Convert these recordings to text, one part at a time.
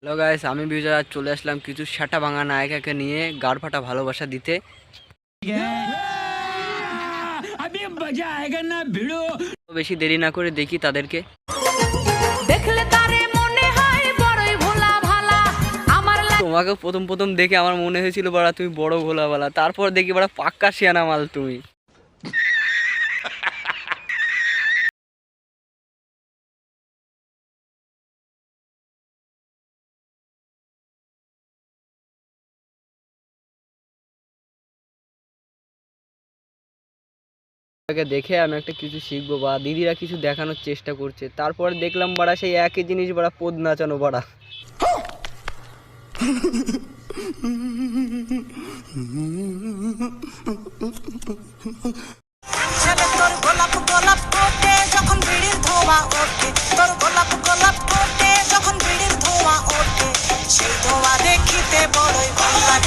Hello guys, আমি বিজয়। আজ চলে আসলাম কিছু শাটা ভাঙা নায়িকাকে নিয়ে গাড় ফাটা ভালোবাসা দিতে। বেশি দেরি না করে দেখি তাদেরকে। তোমাকে প্রথম প্রথম দেখে আমার মনে হয়েছিল বাড়া তুমি বড় ভোলা বালা, তারপর দেখি বাড়া পাক্কা শিয়ানা মাল তুমি। দেখে আমি একটা কিছু শিখবো বা দিদিরা কিছু দেখানোর চেষ্টা করছে, তারপরে দেখলাম বাড়া সেই একই জিনিস বাড়া পদ নাচানো বাড়া।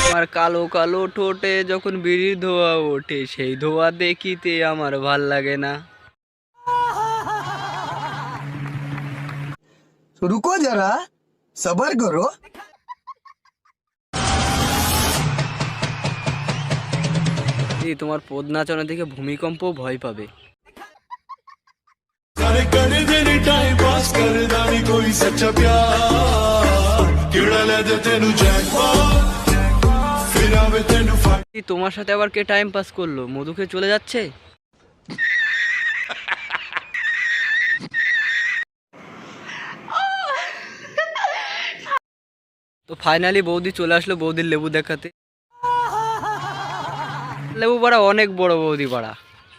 আমার কালো কালো ঠোঁটে যখন বিড়ির ধোয়া ওঠে, সেই ধোয়া দেখিতে আমার ভাল লাগে না। रुको जरा सबर करो। তোমার পদ নাচানো দেখে ভূমিকম্প ভয় পাবে। তোমার সাথে আবার কে টাইম পাস করলো? মধুকে চলে যাচ্ছে। তো ফাইনালি বৌদি চলে আসলো বৌদির লেবু দেখাতে। লেবু পাড়া অনেক বড় বৌদি পাড়া।